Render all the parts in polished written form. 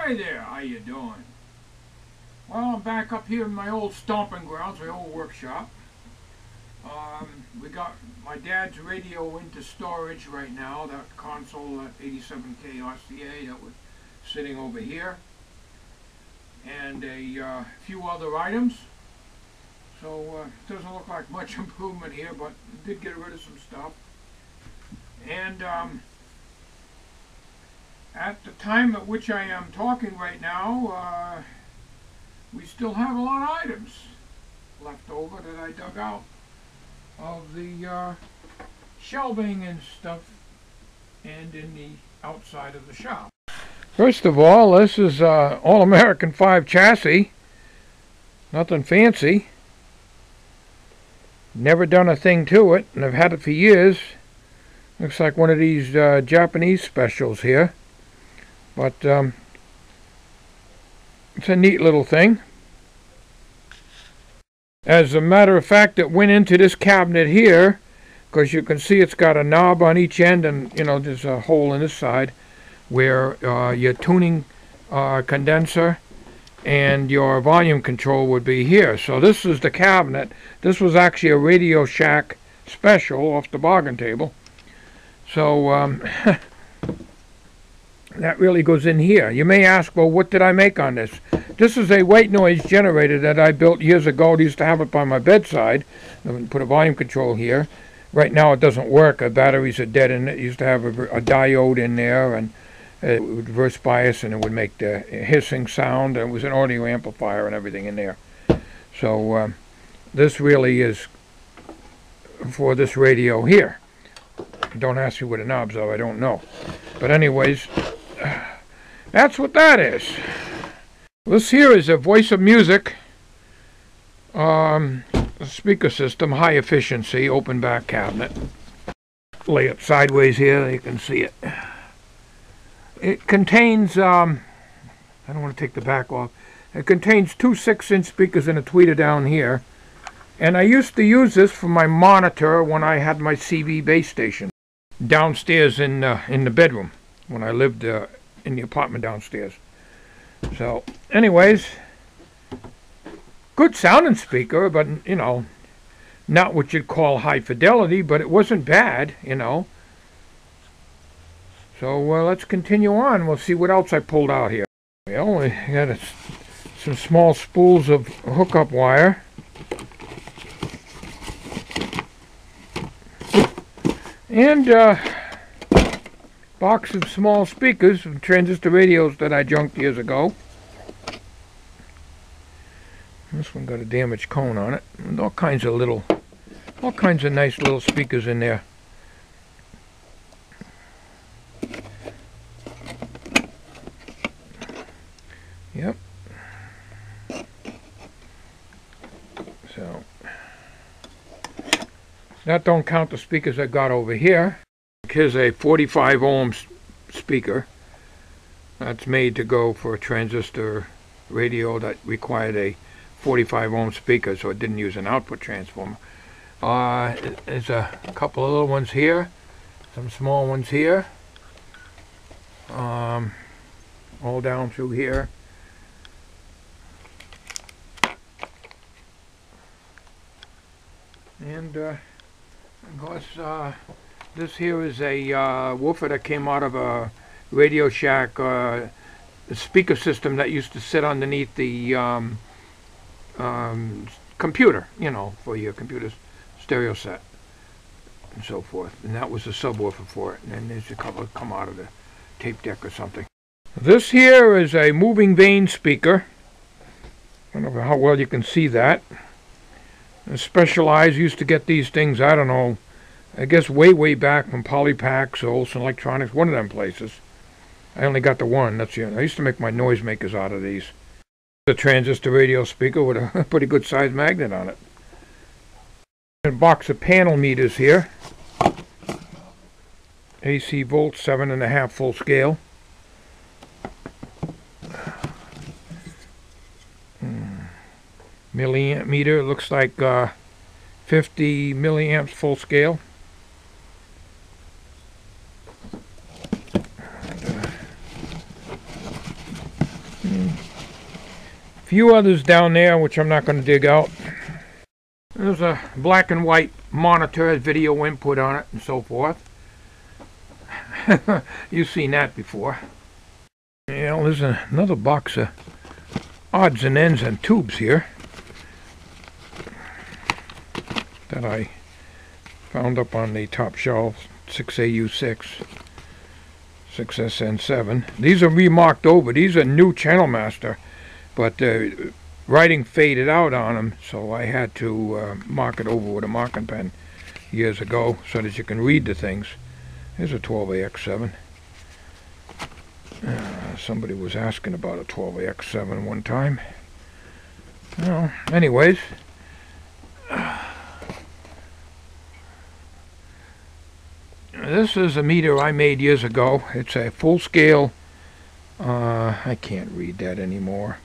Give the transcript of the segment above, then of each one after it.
Hi there, how you doing? Well, I'm back up here in my old stomping grounds, my old workshop. We got my dad's radio into storage right now, that console, that 87K RCA that was sitting over here. And a few other items. So it doesn't look like much improvement here, but did get rid of some stuff. And at the time at which I am talking right now, we still have a lot of items left over that I dug out of the shelving and stuff and in the outside of the shop. First of all, this is All-American 5 chassis. Nothing fancy. Never done a thing to it, and I've had it for years. Looks like one of these Japanese specials here. But it's a neat little thing. As a matter of fact, it went into this cabinet here, because you can see it's got a knob on each end, and you know there's a hole in this side where your tuning condenser and your volume control would be here. So this is the cabinet. This was actually a Radio Shack special off the bargain table. So that really goes in here. You may ask, well, what did I make on this? This is a white noise generator that I built years ago. I used to have it by my bedside. I put a volume control here. Right now it doesn't work. The batteries are dead in it. It used to have a diode in there, and it would reverse bias, and it would make the hissing sound. It was an audio amplifier and everything in there. So this really is for this radio here. Don't ask me what the knobs are. I don't know. But anyways, that's what that is. This here is a Voice of Music speaker system, high efficiency, open back cabinet. Lay it sideways here, you can see it. It contains, I don't want to take the back off, it contains two 6-inch speakers and a tweeter down here. And I used to use this for my monitor when I had my CV base station downstairs in the bedroom when I lived in the apartment downstairs. So, anyways, good sounding speaker, but you know, not what you'd call high fidelity, but it wasn't bad, you know. So let's continue on. We'll see what else I pulled out here. Well, we got some small spools of hookup wire. And box of small speakers from transistor radios that I junked years ago. This one got a damaged cone on it. And all kinds of nice little speakers in there. Yep. So that don't count the speakers I got over here. Here's a 45 ohm speaker that's made to go for a transistor radio that required a 45 ohm speaker, so it didn't use an output transformer. There's a couple of little ones here, some small ones here, all down through here. And of course, this here is a woofer that came out of a Radio Shack speaker system that used to sit underneath the computer, you know, for your computer's stereo set and so forth. And that was the subwoofer for it. And then there's a couple that come out of the tape deck or something. This here is a moving vein speaker. I don't know how well you can see that. Specialized used to get these things, I don't know, I guess way back from Polypacks or Olson Electronics, one of them places. I only got the one. That's the I used to make my noisemakers out of these. A transistor radio speaker with a pretty good sized magnet on it. A box of panel meters here. AC volts, 7.5 full scale. Milliamp meter, looks like 50 milliamps full scale. few others down there, which I'm not going to dig out. There's a black and white monitor, video input on it, and so forth. You've seen that before. Yeah, there's another box of odds and ends and tubes here that I found up on the top shelf, 6AU6, 6SN7. These are remarked over. These are new Channel Master, but the writing faded out on them, so I had to mark it over with a marking pen years ago so that you can read the things. Here's a 12AX7. Somebody was asking about a 12AX7 one time. Well, anyways, this is a meter I made years ago. It's a full-scale, I can't read that anymore.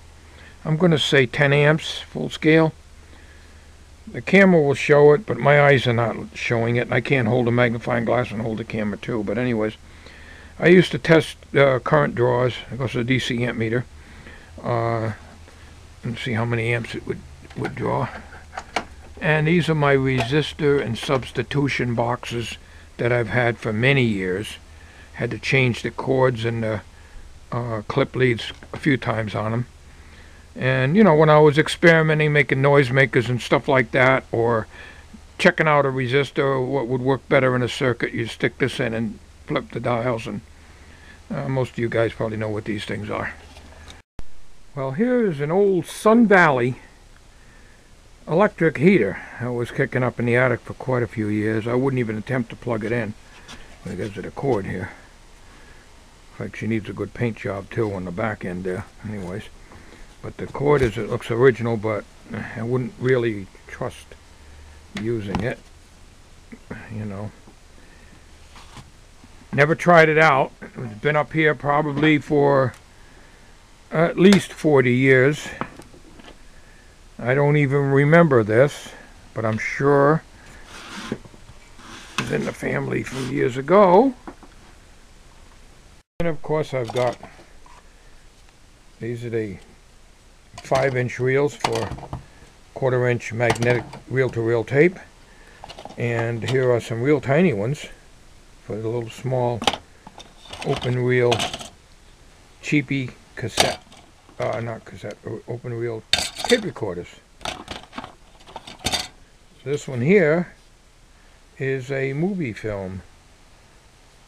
I'm going to say 10 amps, full scale. The camera will show it, but my eyes are not showing it, and I can't hold a magnifying glass and hold the camera too. But anyways, I used to test current draws. It goes to a DC amp meter, and see how many amps it would draw. And these are my resistor and substitution boxes that I've had for many years. Had to change the cords and the clip leads a few times on them. And, you know, when I was experimenting, making noisemakers and stuff like that, or checking out a resistor, what would work better in a circuit, you stick this in and flip the dials, and most of you guys probably know what these things are. Well, here is an old Sun Valley electric heater that was kicking up in the attic for quite a few years. I wouldn't even attempt to plug it in because of the cord here. Looks like she needs a good paint job too on the back end there. Anyways. But the cord it looks original, but I wouldn't really trust using it, you know. Never tried it out. It's been up here probably for at least 40 years. I don't even remember this, but I'm sure it was in the family from years ago. And of course I've got, these are the 5-inch reels for 1/4-inch magnetic reel-to-reel tape, and here are some real tiny ones for the little small open reel cheapy cassette, not cassette, open reel tape recorders. This one here is a movie film,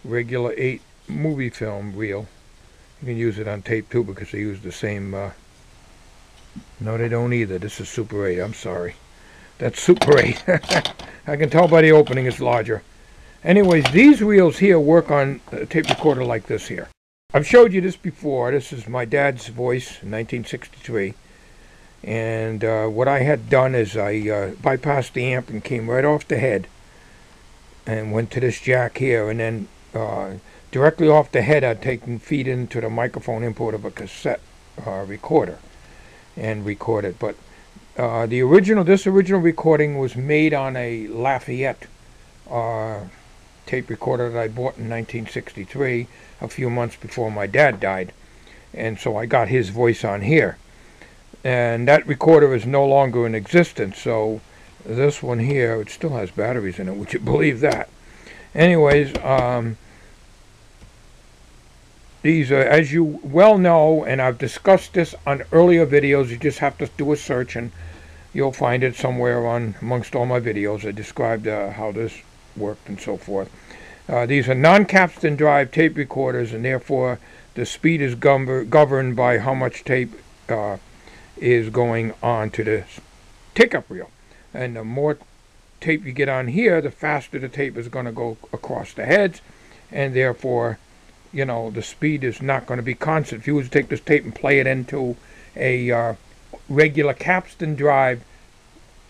regular 8 movie film reel. You can use it on tape too because they use the same no, they don't either. This is Super 8. I'm sorry. That's Super 8. I can tell by the opening it's larger. Anyways, these reels here work on a tape recorder like this here. I've showed you this before. This is my dad's voice in 1963. And what I had done is I bypassed the amp and came right off the head and went to this jack here. And then directly off the head I'd feed into the microphone input of a cassette recorder and record it. But this original recording was made on a Lafayette tape recorder that I bought in 1963, a few months before my dad died, and so I got his voice on here. And that recorder is no longer in existence, so this one here, it still has batteries in it, would you believe that? Anyways, these are, as you well know, and I've discussed this on earlier videos, you just have to do a search and you'll find it somewhere on amongst all my videos. I described how this worked and so forth. These are non-capstan drive tape recorders, and therefore the speed is governed by how much tape is going on to the take-up reel. And the more tape you get on here, the faster the tape is going to go across the heads, and therefore, you know, the speed is not going to be constant. If you was to take this tape and play it into a regular capstan drive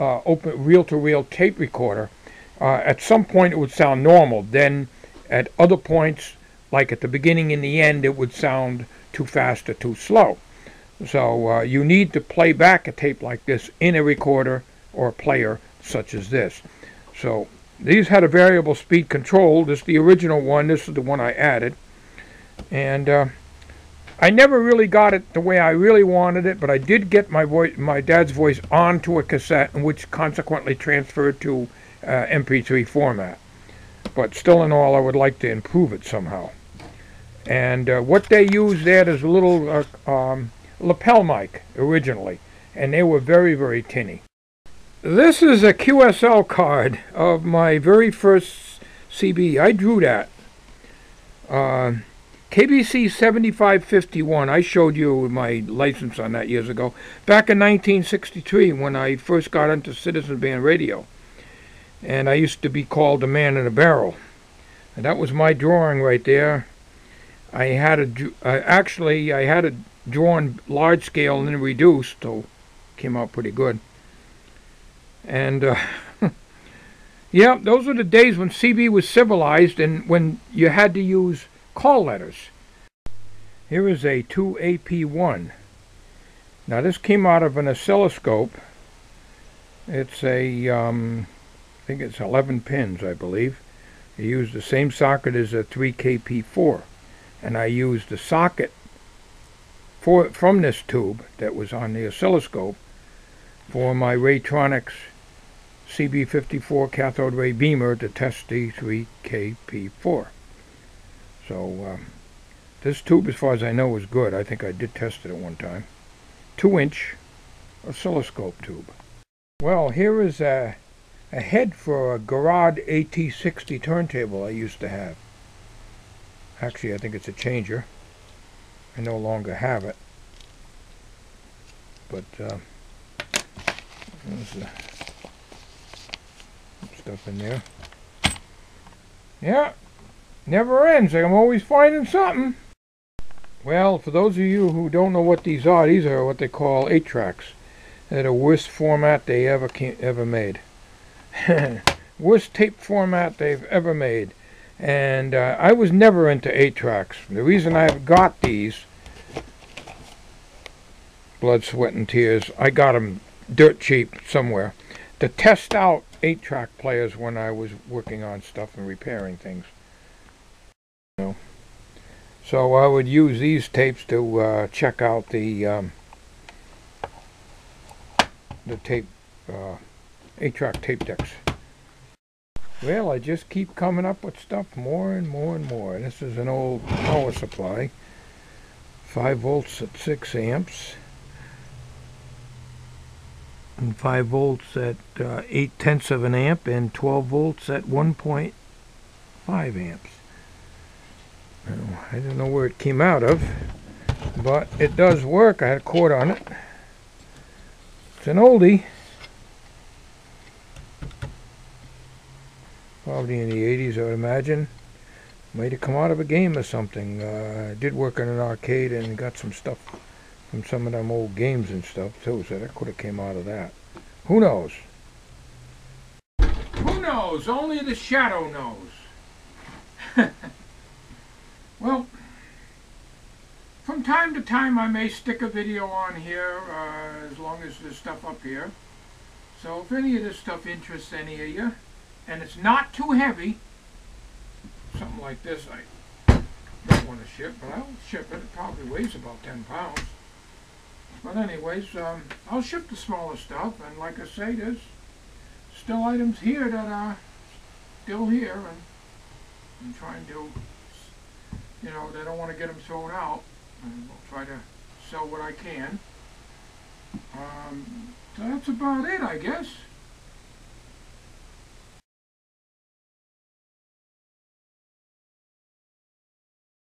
open reel-to-reel tape recorder, at some point it would sound normal. Then at other points, like at the beginning and the end, it would sound too fast or too slow. So you need to play back a tape like this in a recorder or a player such as this. So these had a variable speed control. This is the original one. This is the one I added. And I never really got it the way I really wanted it, but I did get my dad's voice onto a cassette, which consequently transferred to MP3 format. But still in all, I would like to improve it somehow. And what they used there is a little lapel mic originally, and they were very, very tinny. This is a QSL card of my very first CB. I drew that. KBC 7551. I showed you my license on that years ago. Back in 1963 when I first got into Citizen Band Radio. And I used to be called the man in a barrel. And that was my drawing right there. I had it drawn large scale and then reduced, so it came out pretty good. And yeah, those were the days when CB was civilized and when you had to use call letters. Here is a 2AP1. Now this came out of an oscilloscope. It's a, I think it's 11 pins, I believe. I used the same socket as a 3KP4. And I used the socket from this tube that was on the oscilloscope for my Raytronics CB54 cathode ray beamer to test the 3KP4. So this tube, as far as I know, is good. I think I did test it at one time. 2-inch oscilloscope tube. Well, here is a head for a Garrod AT60 turntable I used to have. Actually, I think it's a changer. I no longer have it. But there's stuff in there. Yeah, never ends. I'm always finding something. Well, for those of you who don't know what these are what they call 8-tracks. They're the worst format they ever made. Worst tape format they've ever made. And I was never into 8-tracks. The reason I've got these, blood, sweat, and tears, I got them dirt cheap somewhere, to test out 8-track players when I was working on stuff and repairing things. So I would use these tapes to check out the tape, 8-track tape decks. Well, I just keep coming up with stuff more and more and more. This is an old power supply. 5 volts at 6 amps. And 5 volts at 8/10 of an amp and 12 volts at 1.5 amps. Now, I don't know where it came out of, but it does work. I had a cord on it. It's an oldie. Probably in the 80s, I would imagine. Might have come out of a game or something. I did work in an arcade and got some stuff from some of them old games and stuff too, so that could have came out of that. Who knows? Who knows? Only the shadow knows. Well, from time to time I may stick a video on here, as long as there's stuff up here. So if any of this stuff interests any of you, and it's not too heavy, something like this I don't want to ship, but I'll ship it. It probably weighs about 10 pounds. But anyways, I'll ship the smaller stuff, and like I say, there's still items here that are still here, and I'm trying to, you know, they don't want to get them thrown out, and I'll try to sell what I can. So that's about it, I guess.